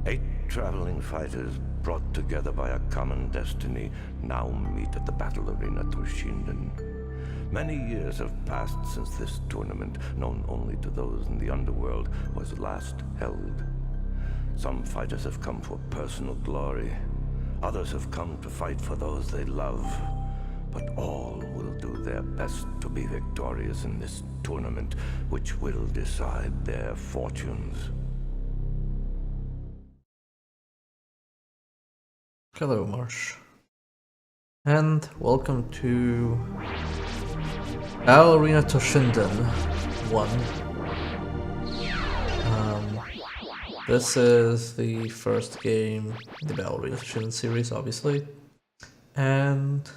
8 traveling fighters brought together by a common destiny now meet at the battle arena Toshinden. Many years have passed since this tournament, known only to those in the underworld, was last held. Some fighters have come for personal glory. Others have come to fight for those they love. But all will do their best to be victorious in this tournament, which will decide their fortunes. Hello, Marsh. And welcome to Ballerina Toshinden 1. This is the first game in the Ballerina Toshinden series, obviously. And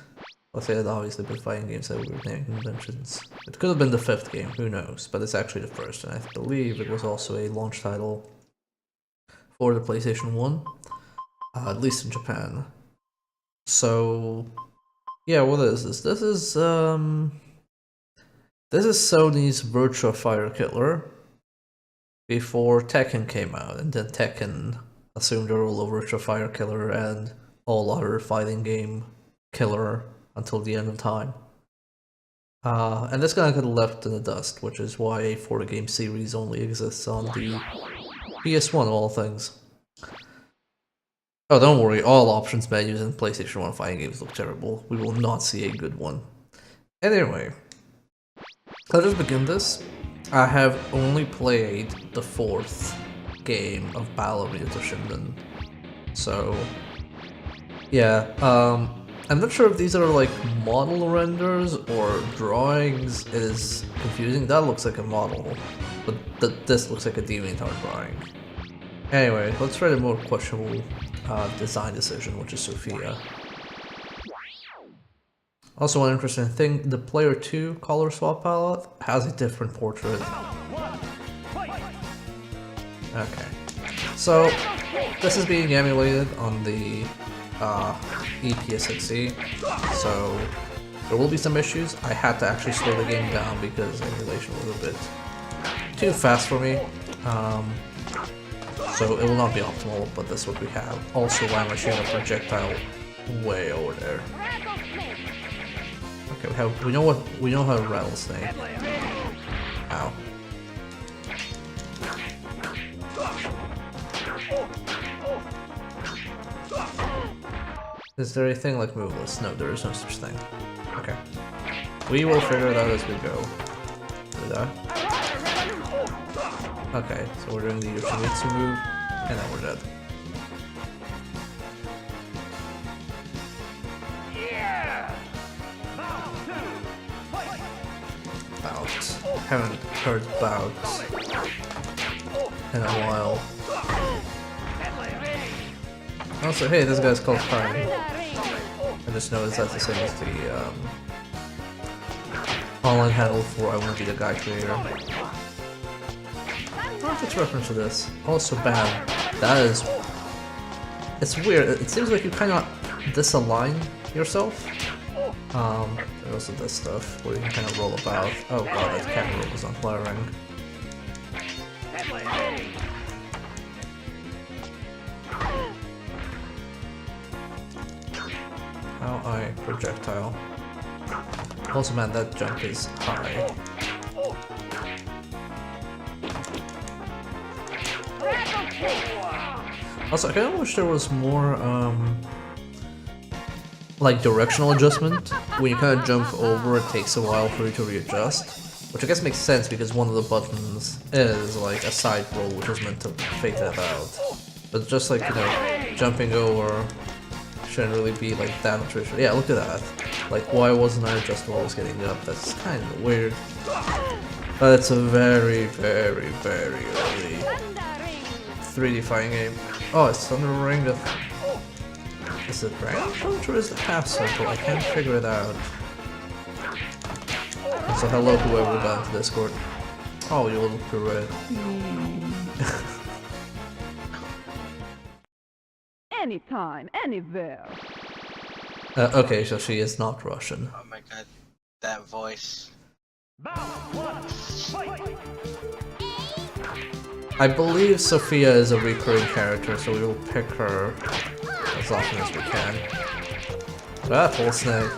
let's say that obviously been fighting games that we were naming conventions. It could have been the 5th game, who knows, but it's actually the first, and I believe it was also a launch title for the PlayStation 1, at least in Japan. So, yeah, what is this? This is Sony's Virtua Fighter killer before Tekken came out, and then Tekken assumed the role of Virtua Fighter killer and all other fighting game killer until the end of time. And this kind of got left in the dust, which is why a 4-game series only exists on the PS1 of all things. Oh, don't worry, all options menus in PlayStation 1 fighting games look terrible. We will not see a good one. Anyway, let's just begin this. I have only played the 4th game of Ballerina Toshinden. So, yeah, I'm not sure if these are like model renders or drawings. It is confusing. That looks like a model, but this looks like a DeviantArt drawing. Anyway, let's try the more questionable design decision, which is Sophia. Also, one interesting thing, the Player 2 color swap palette has a different portrait. Okay. So, this is being emulated on the EPS60, so there will be some issues. I had to actually slow the game down because emulation was a bit too fast for me. So it will not be optimal, but that's what we have. Also, why am I shooting a projectile way over there? Okay, we know how to rattle snake. Ow. Is there a thing like moveless? No, there is no such thing. Okay. We will figure it out as we go. Do that. Okay, so we're doing the Yoshimitsu move, and then we're dead. Bout. Haven't heard bout in a while. Also, hey, this guy's called Prime. I just noticed that's the same as the online handle for I Want to Be the Guy creator. I don't know if it's reference to this. Also bad. That is... It's weird. It seems like you kind of disalign yourself. There's also this stuff where you can kind of roll about. Oh god, that camera was not flaring. How I projectile. Also, man, that jump is high. Also, I kind of wish there was more, like, directional adjustment. When you kind of jump over, it takes a while for you to readjust. Which I guess makes sense because one of the buttons is, like, a side roll, which is meant to fake that out. But just, like, you know, jumping over shouldn't really be, like, that much richer. Yeah, look at that. Like, why wasn't I adjusting while I was getting up? That's kind of weird. But it's a very, very, very early 3D fighting game. Oh, it's Thunder Ring. Is it range or is it half circle? I can't figure it out. So hello whoever got into Discord. Oh, you little pirouette. Anytime, anywhere. Okay, so she is not Russian. Oh my god, that voice. I believe Sophia is a recurring character, so we will pick her as often as we can. Rattle snake.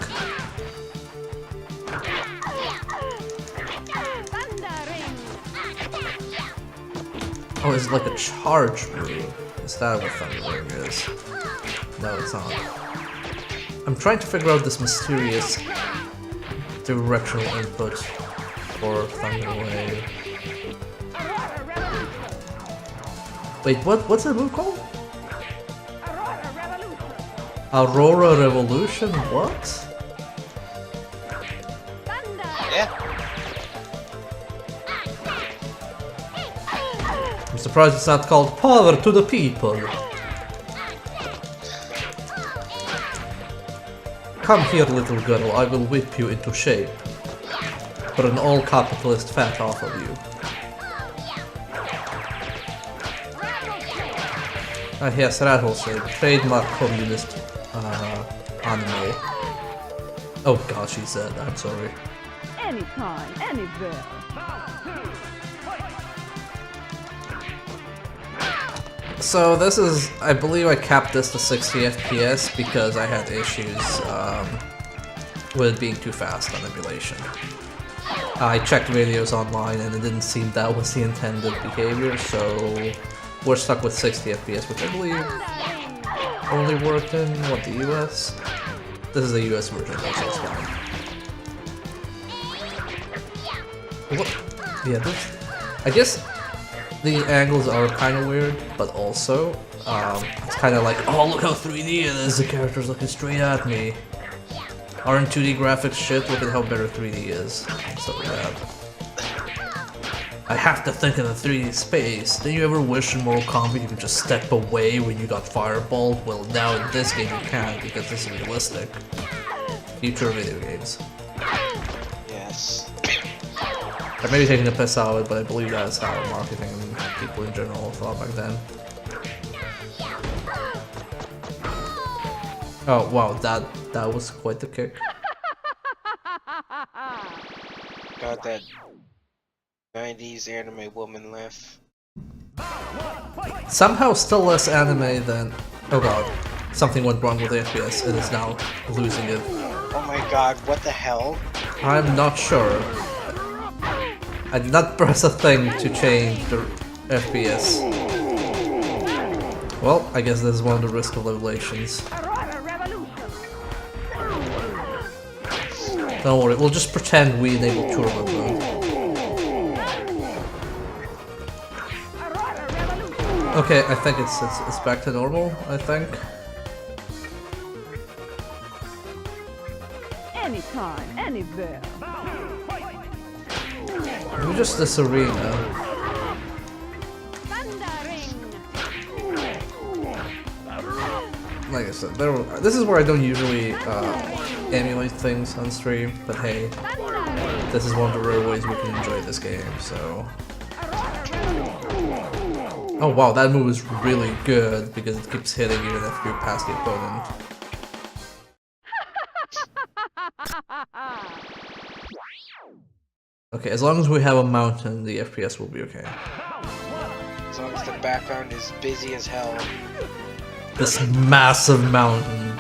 Oh, it's like a charge move. Is that what Thunder Wave is? No, it's not. I'm trying to figure out this mysterious directional input for Thunder Wave. Wait, what's that move called? Aurora Revolution? What? Yeah. I'm surprised it's not called Power to the People. Come here, little girl, I will whip you into shape. Put an all-capitalist fat off of you. Ah yes, Rattlesnake, trademark communist animal. Oh god, she said, I'm sorry. Anytime, anywhere. So this is, I believe I capped this to 60 FPS because I had issues with it being too fast on emulation. I checked videos online and it didn't seem that was the intended behavior, so we're stuck with 60 FPS, which I believe only worked in, what, the US? This is the US version, so it's fine. What? Yeah, this, I guess the angles are kind of weird, but also, it's kind of like, oh look how 3D it is, the character's looking straight at me. Aren't 2D graphics shit? Look at how better 3D is. So yeah. I have to think in a 3D space. Did you ever wish in Mortal Kombat you could just step away when you got fireballed? Well, now in this game you can't because this is realistic. Future video games. Yes. I may be taking a piss out of it, but I believe that's how marketing and people in general thought back then. Oh wow, that was quite the kick. Got that 90s anime woman laugh. Somehow still less anime than... Oh god, something went wrong with the FPS, it is now losing it. Oh my god, what the hell? I'm not sure. I did not press a thing to change the FPS. Well, I guess this is one of the risk of revelations. Don't worry, we'll just pretend we enabled turbo mode. Okay, I think it's back to normal, I think. Anytime, anywhere. Maybe just this arena. Like I said, this is where I don't usually emulate things on stream, but hey, this is one of the rare ways we can enjoy this game, so... Oh wow, that move is really good because it keeps hitting even if you're past the opponent. Okay, as long as we have a mountain, the FPS will be okay. As long as the background is busy as hell. This massive mountain.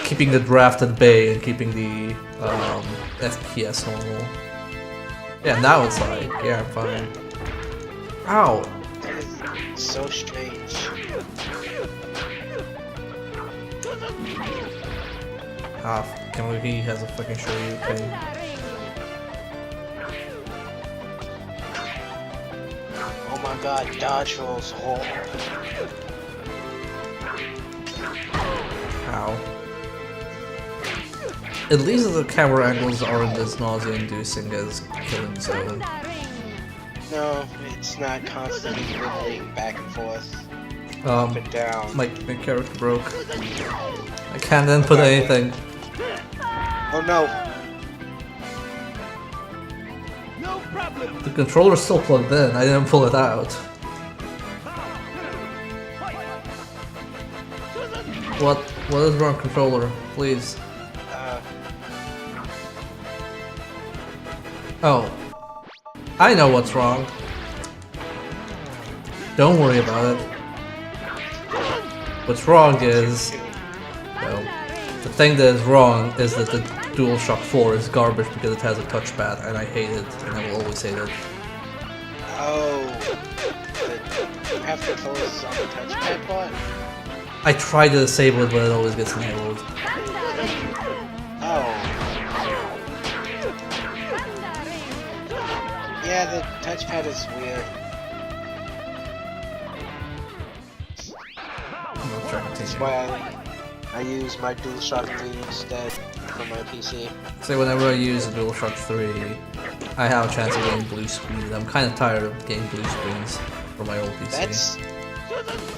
Keeping the draft at bay and keeping the FPS normal. Yeah, now it's like, yeah, I'm fine. Ow! That is so strange. Ah, can't believe he has a fucking Shoryu thing. Oh my god, dodge rolls. Oh. Ow. At least the camera angles aren't as nausea-inducing as Killing Zone. No, it's not constantly rippling back and forth. Up and down. My character broke. I can't input anything. Oh no! The controller's still plugged in, I didn't pull it out. What is wrong, controller? Please. Oh. I know what's wrong. Don't worry about it. What's wrong is... Well, the thing that is wrong is that the DualShock 4 is garbage because it has a touchpad, and I hate it, and I will always hate it. Oh, you have controls on the touchpad part? I try to disable it, but it always gets enabled. Oh. Yeah, the touchpad is weird. That's why I use my DualShock 3 instead for my PC. So whenever I use a DualShock 3, I have a chance of getting blue screen. I'm kind of tired of getting blue screens for my old PC.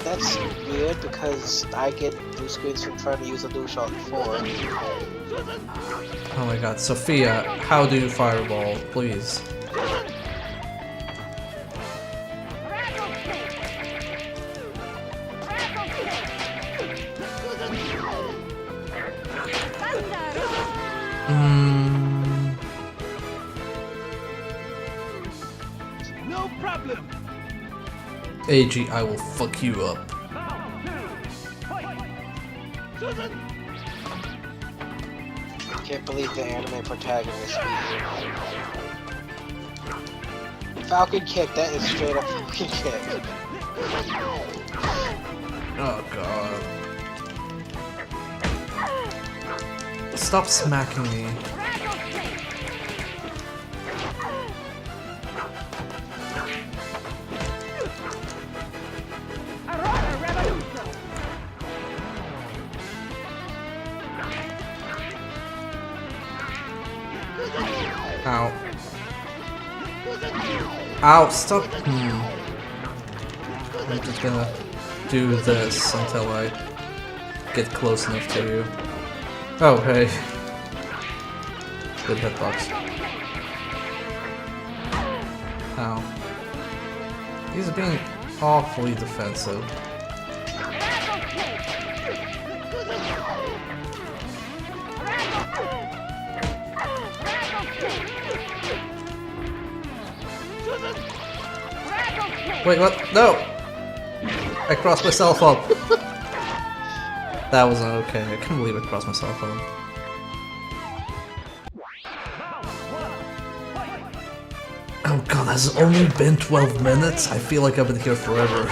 That's weird because I get blue screens from trying to use a DualShock 4. Oh my god, Sophia, how do you fireball, please? No problem. AG, I will fuck you up. I can't believe the anime protagonist beat you. Falcon kick, that is straight up Falcon kick. Oh god. Stop smacking me. Ow. Ow, stop. I'm just gonna do this until I get close enough to you. Oh, hey. Good hitbox. Ow. He's being awfully defensive. Wait, what? No! I crossed myself up. That wasn't okay. I can't believe I crossed myself up. Oh god, has it only been 12 minutes? I feel like I've been here forever.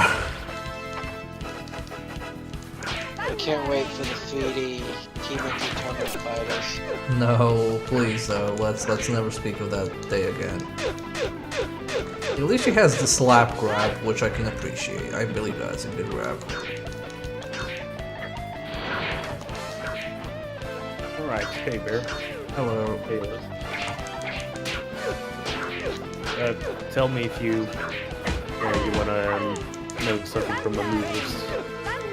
I can't wait for the 3D TMNT tournament fighters. No, please though. Let's never speak of that day again. At least she has the slap grab, which I can appreciate. I believe that's a good grab. Alright, hey Bear. Hello. Hey, tell me if you wanna know something from the movies.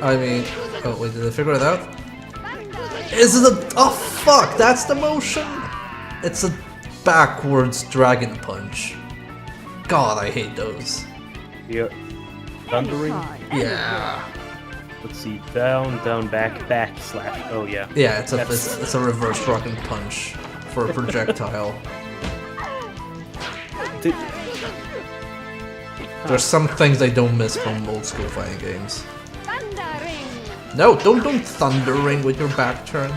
I mean, oh wait, did I figure it out? Is it a? Oh fuck, that's the motion. It's a backwards dragon punch. God, I hate those. Yeah, thundering. Yeah. Let's see, down, down, back, back, slash. Oh yeah. Yeah, it's a reverse dragon punch for a projectile. There's some things I don't miss from old school fighting games. No, don't do thundering with your back turn.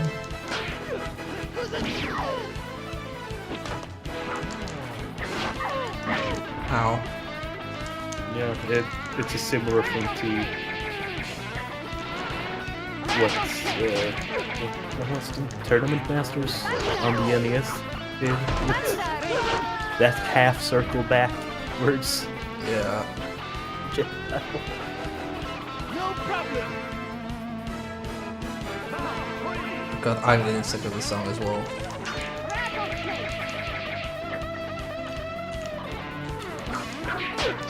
Ow. Yeah, it's a similar thing to what's the Tournament Masters on the NES did with that half circle backwards. Yeah. No problem. God, I'm getting sick of this song as well.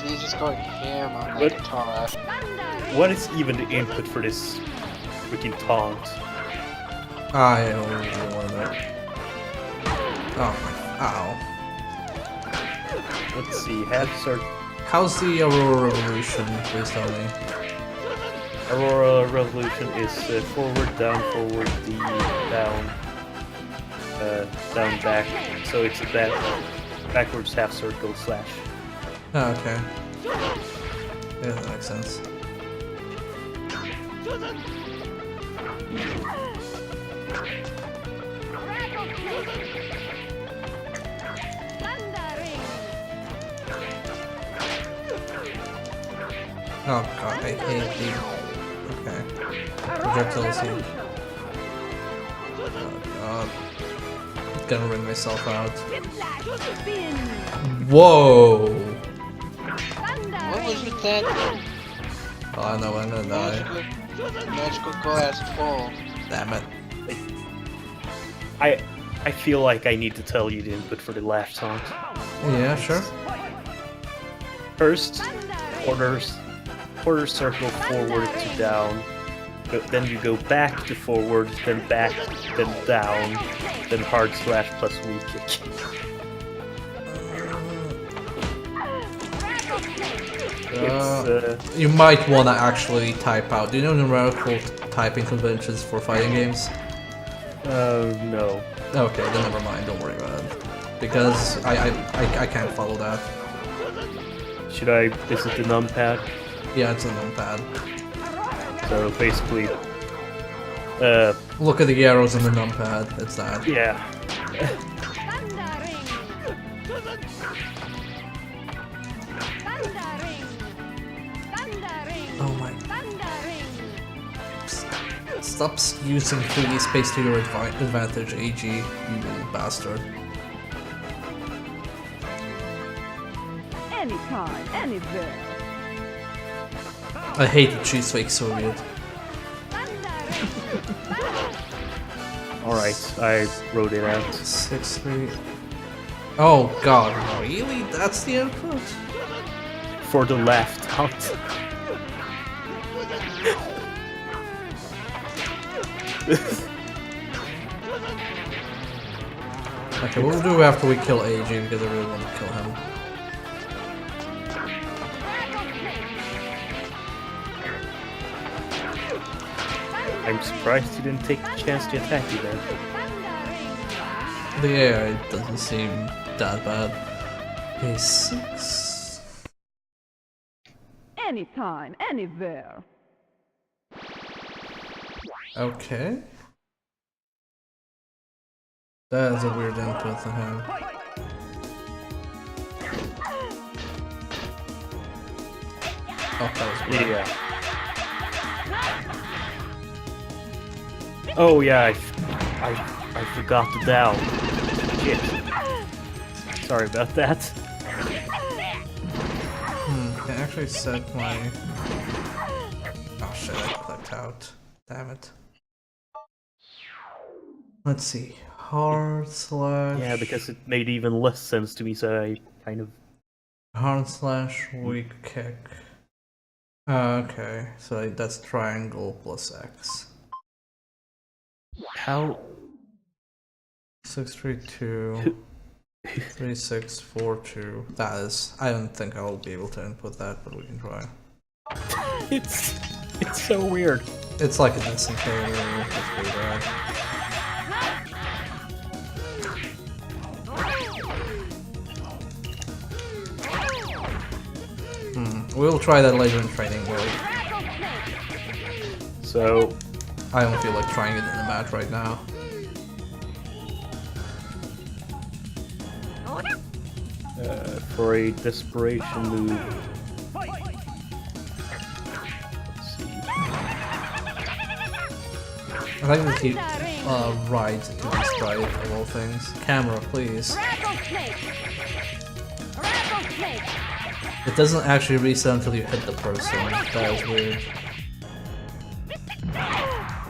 He's just going ham on that guitar. What is even the input for this freaking taunt? I don't really want that. Oh my. Ow. Let's see, half circle. How's the Aurora Revolution? Please tell me. Aurora Revolution is forward, D, down, down, back. So it's a backwards half circle slash. Oh, okay. Yeah, that makes sense. Oh god, I hate the... Okay. Projectiles here. Oh god. Gonna ring myself out. Whoa! What was with that Oh no, I'm gonna die. magical glass ball? Damn it. I feel like I need to tell you the input for the laugh songs. Yeah, sure. First, quarter circle forward to down. Then you go back to forward, then back, then down, then hard slash plus weak kick. You might want to actually type out. Do you know numerical typing conventions for fighting games? No. Okay, then never mind. Don't worry about it. Because I can't follow that. Should I visit the numpad? Yeah, it's a numpad. So basically, look at the arrows on the numpad. It's that. yeah. Oh my. Stop using 3D space to your advantage, AG, you bastard. Anytime, anywhere. I hate the cheese fake Soviet. Alright, I wrote it out. 6-3. Oh god, really? That's the input? For the left out. Okay, what we'll do after we kill AG because I really want to kill him. I'm surprised you didn't take the chance to attack you there. The AI doesn't seem that bad. Okay, 6. Anytime, anywhere. Okay. That is a weird input to have. Oh, that was weird. Yeah. Oh yeah, I forgot the down. Shit. Sorry about that. I actually set my... Oh shit, I clicked out. Damn it. Let's see. Hard slash... Yeah, because it made even less sense to me, so I kind of... Hard slash weak kick. Okay, so that's triangle plus X. How... 632 3642. That is... I don't think I'll be able to input that, but we can try. It's so weird. It's like an instantaneous. It's pretty bad. We'll try that later in training mode. So... I don't feel like trying it in a match right now. For a desperation move... Let's see... I like to keep right to be sprite of all things. Camera, please. It doesn't actually reset until you hit the person. That is weird.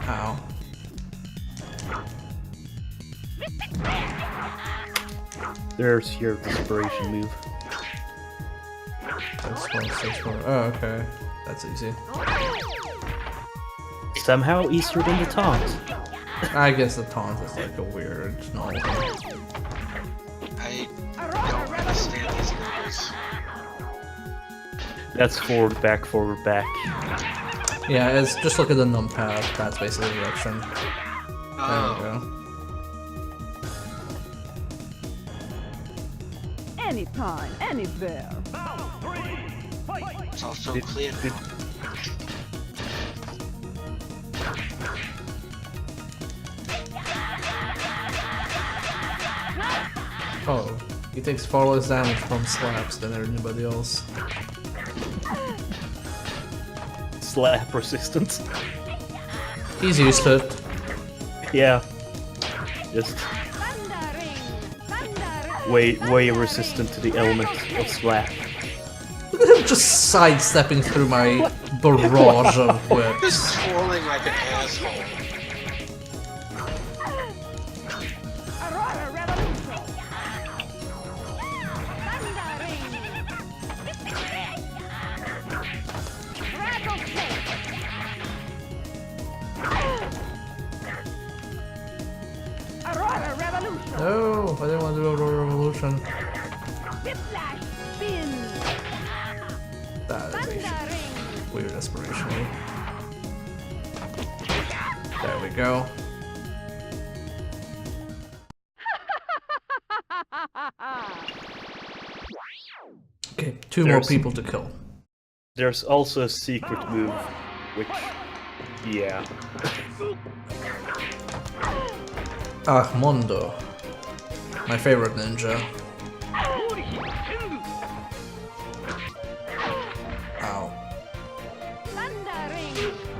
Ow. There's your desperation move. 6-1-6-1. Oh, okay. That's easy. Somehow easier than the taunt. I guess the taunt is like a weird novel. I don't understand these numbers. That's forward, back, forward, back. Yeah, it's just look at the numpad. That's basically the direction. There we go. Anytime, anywhere. It's also clear now. Oh, he takes far less damage from slaps than anybody else. Slap resistance. He's used to it. Yeah. Just way resistant to the element of slap. Look at him just sidestepping through my barrage of whips. Just twirling like an asshole. Aurora Revolution. Thundering. Rattle cake. Aurora Revolution. No, I didn't want to do a revolution. Whiplash spin. That is a Thundering. weird aspiration. There we go. Okay, two more people to kill. There's also a secret move, which, yeah. Mondo. My favorite ninja. Ow. Thundering.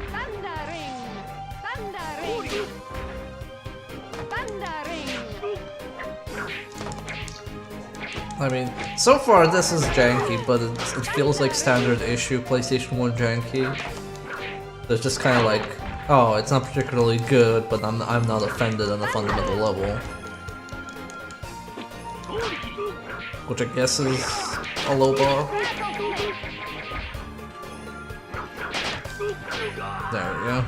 Thundering. Thundering. Thundering. I mean, so far this is janky, but it feels like standard issue PlayStation 1 janky. There's just kind of like, oh, it's not particularly good, but I'm not offended on a fundamental level. Which I guess is a low bar. There we go.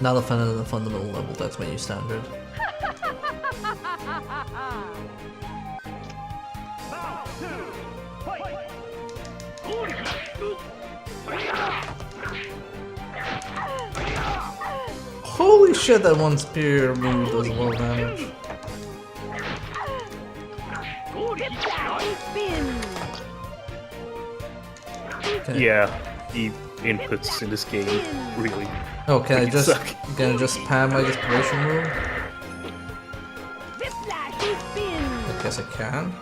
Not offended on a fundamental level, that's my new standard. Holy shit, that one spear move does a lot of damage. Okay. Yeah, the inputs in this game really. Oh, can I Freaking just suck. spam my desperation move? Whiplash spin. I guess I can.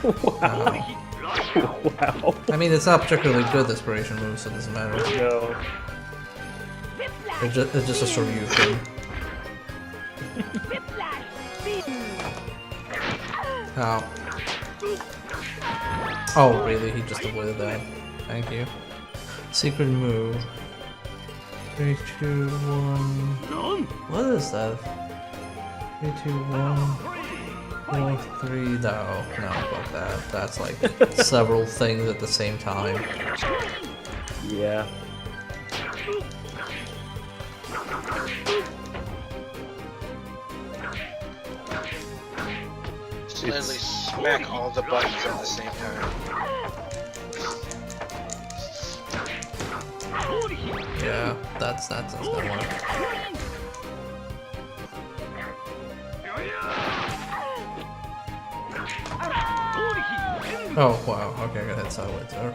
Wow. Wow. I mean, it's not particularly good desperation move, so it doesn't matter. No. Whiplash. It's just a Shoryuken. Whiplash spin. Ow. Oh, really? He just avoided that. Thank you. Secret move. 3, 2, 1. What is that? 3, 2, 1. 4, 3. No, fuck that. That's like several things at the same time. Yeah. Just literally smack all the buttons at the same time. Yeah, that's not work. Oh wow, okay, I got hit sideways there.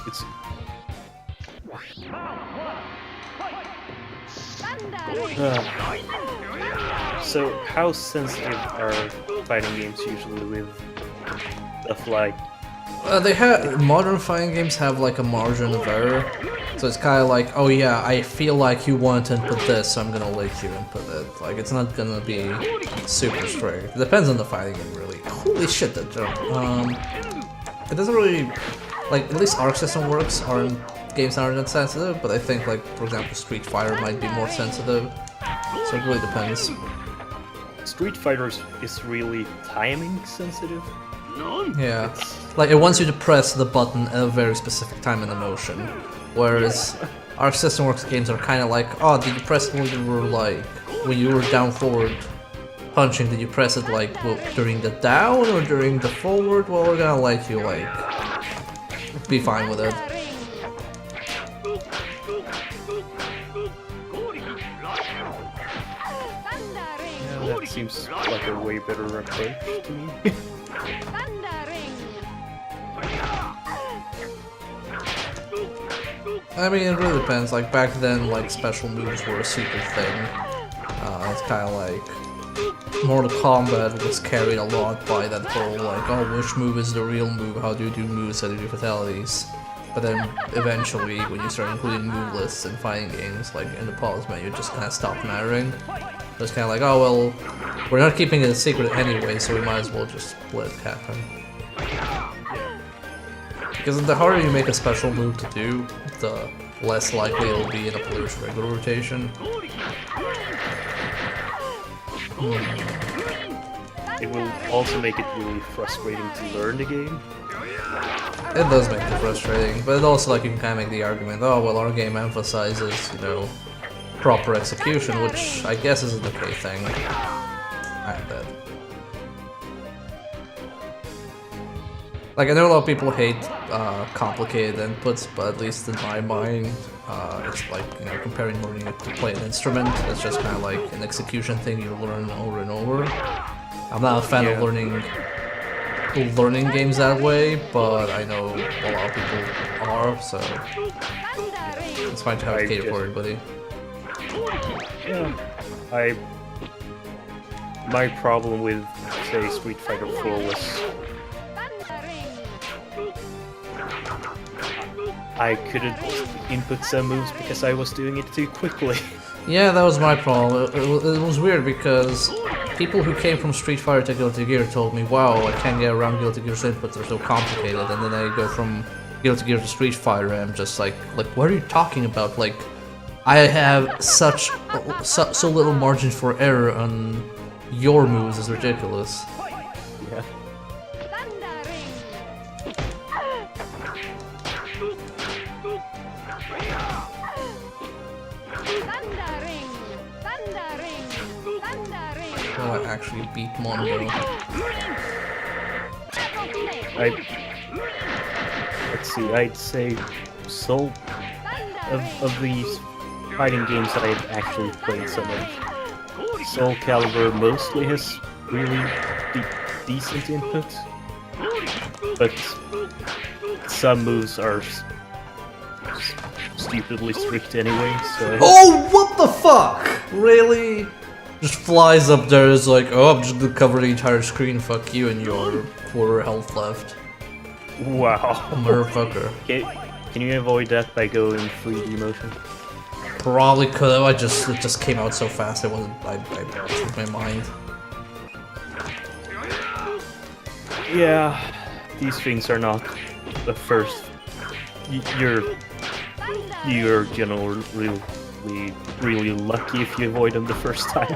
It's so how sensitive are fighting games usually with stuff like They have modern fighting games have like a margin of error, so it's kind of like, oh yeah, I feel like you want to input this, so I'm gonna let you input it. Like it's not gonna be super strict. It depends on the fighting game, really. Holy shit, that jump. It doesn't really, like, at least Arc System works aren't games that aren't that sensitive, but I think like, for example, Street Fighter might be more sensitive. So it really depends. Street Fighter is really timing sensitive. Yeah, like it wants you to press the button at a very specific time in the motion, whereas Arc System Works games are kind of like, oh, did you press it when you were like, when you were down forward punching, did you press it like during the down or during the forward? Well, we're gonna let you like be fine with it. Yeah, that seems like a way better approach to me. Thundering. I mean, it really depends. Like, back then, like, special moves were a secret thing. It's kind of like... Mortal Kombat was carried a lot by that whole, like, oh, which move is the real move? How do you do moves? How do you do fatalities? But then, eventually, when you start including move lists in fighting games, like, in the pause menu, it just kind of stopped mattering. So it's kind of like, oh, well, we're not keeping it a secret anyway, so we might as well just let it happen. Because the harder you make a special move to do, the less likely it will be in a player's regular rotation. It will also make it really frustrating to learn the game. It does make it frustrating, but it also, like, you can kind of make the argument, oh, well, our game emphasizes, you know, proper execution, which I guess is an okay thing. I bet. Like, I know a lot of people hate complicated inputs, but at least in my mind, it's like, you know, comparing learning to play an instrument. It's just kind of like an execution thing you learn over and over. I'm not a fan of learning games that way, but I know a lot of people are, so it's fine to have cater for everybody. Yeah, my problem with, say, Street Fighter 4 was I couldn't input some moves because I was doing it too quickly. Yeah, that was my problem. It was weird because people who came from Street Fighter to Guilty Gear told me, wow, I can't get around Guilty Gear's inputs, they're so complicated, and then I go from Guilty Gear to Street Fighter and I'm just like, what are you talking about? Like, I have so little margin for error on your moves, is ridiculous. Yeah. Oh, I actually beat Mondo. Let's see, I'd say of these fighting games that I've actually played some of, Soul Calibur mostly has really decent input, but some moves are stupidly strict anyway, so... Oh, what the fuck? Really? Just flies up there, is like, oh, I'm just gonna cover the entire screen, fuck you and your quarter health left. Wow. Motherfucker. Can you avoid that by going 3D motion? Probably could have, it just came out so fast, I slipped my mind. Yeah, these things are not the first. You're generally really lucky if you avoid them the first time.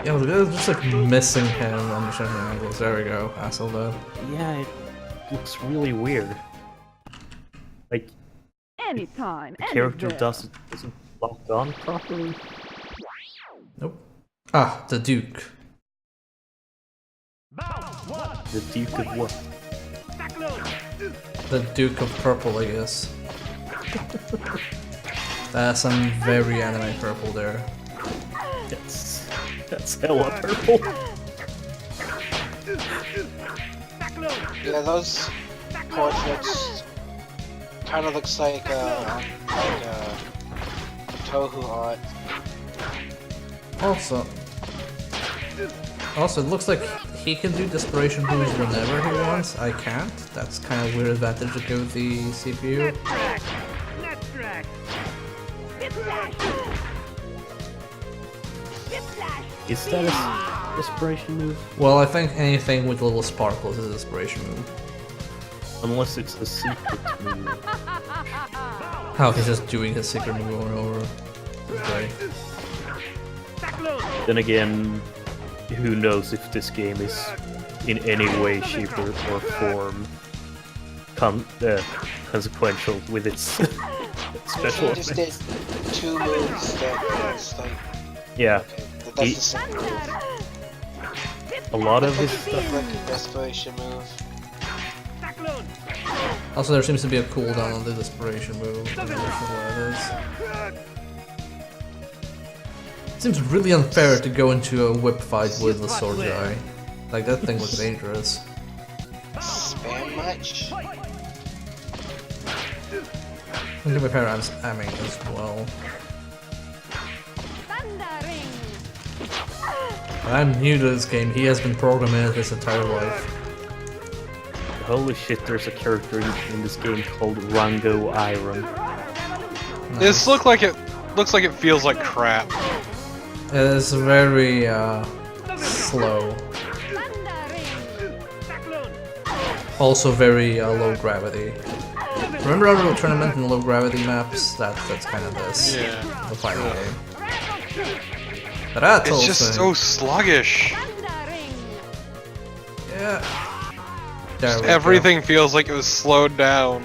Yeah, it's just like missing him on the certain angles. There we go, asshole though. Yeah, it looks really weird. Like, Anytime, the character anywhere. doesn't lock on properly. Nope. Ah, the Duke. The Duke of what? The Duke of Purple, I guess. That's some very anime purple there. That's hella purple. Yeah, those portraits kind of looks like Tohu art. Also, it looks like he can do desperation moves whenever he wants. I can't. That's kind of weird advantage to go with the CPU. Is that a desperation move? Well, I think anything with little sparkles is a desperation move. Unless it's the secret move. How he's just doing his secret move over and over. Great. Then again, who knows if this game is in any way, shape, or form consequential with its special He just did effects. 2 moves that like... Yeah. Okay, that's the same move. A lot of his It's stuff. like a desperation move. Also, there seems to be a cooldown on the desperation move. I'm not sure what it is. seems really unfair to go into a whip fight with the sword guy. Like, that thing was dangerous. Spam much? I'm gonna pair I'm spamming as well. I'm new to this game, he has been programming it his entire life. Holy shit, there's a character in this game called Rango Iron. Nice. This looks like it feels like crap. It is very slow. Also very low gravity. Remember our little tournament and low gravity maps? That's kind of this. Yeah. The fighting game. But that's It's just so sluggish. Yeah. There we Everything feels like it was slowed down.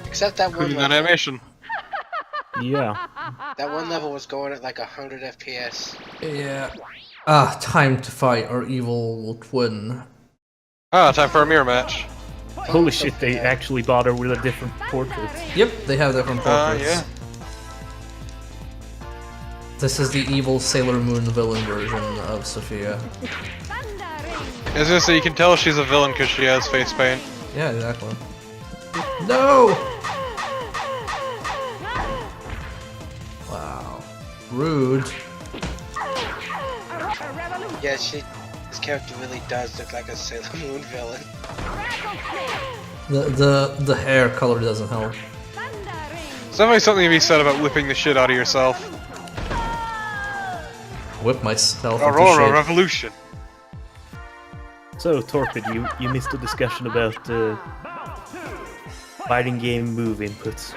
Except that one Including that level. animation. Yeah. That one level was going at like 100 FPS. go. Yeah. Ah, time to fight our evil twin. Ah, time for a mirror match. Holy shit, they actually bother with a different portrait. Yep, they have different portraits. Yeah. This is the evil Sailor Moon villain version of Sophia. I was gonna say, you can tell she's a villain because she has face paint. Yeah, exactly. No! Wow. Rude. Yeah, this character really does look like a Sailor Moon villain. The hair color doesn't help. There's definitely something to be said about whipping the shit out of yourself. Whip myself into Aurora shape. Revolution. So, Torpid, you missed a discussion about fighting game move inputs.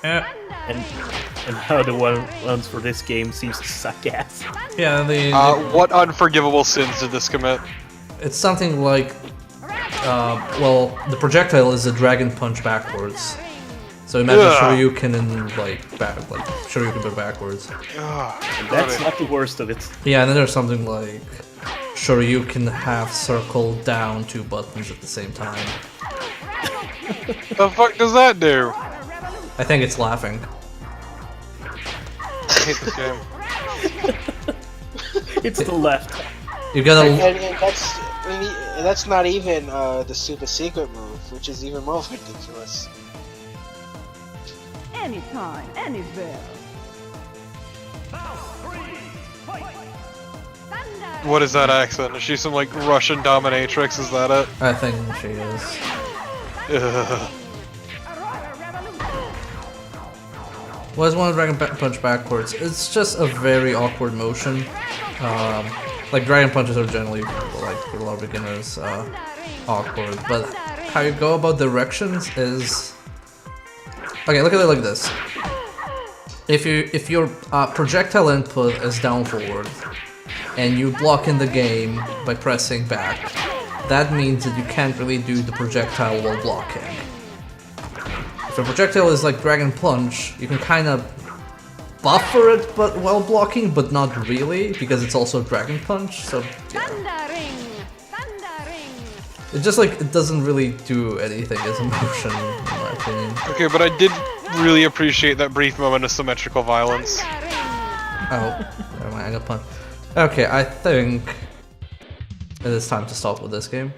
Yeah. And how the ones for this game seems to suck ass. Yeah, What unforgivable sins did this commit? it's something like, well, the projectile is a dragon punch backwards. So imagine Shoryuken and Shoryuken but backwards. That's not the worst of it. Yeah, and then there's something like Shoryuken half circle down 2 buttons at the same time. The fuck does that do? I think it's laughing. I hate this game. It's the left. You gotta. And that's not even the super secret move, which is even more ridiculous. Anytime, anywhere. What is that accent? Is she some like Russian dominatrix? Is that it? I think she is. Ugh. Was one Dragon Punch backwards? It's just a very awkward motion. Like Dragon Punches are generally, like for a lot of beginners, awkward. But how you go about directions is okay. Look at it like this: if your projectile input is down forward, and you block in the game by pressing back, that means that you can't really do the projectile while blocking. If a projectile is like Dragon Punch, you can kind of buffer it but while blocking, but not really, because it's also Dragon Punch, so yeah. It's just like, it doesn't really do anything as a motion, in my opinion. Okay, but I did really appreciate that brief moment of symmetrical violence. Oh, never mind, I got punched. Okay, I think it is time to stop with this game.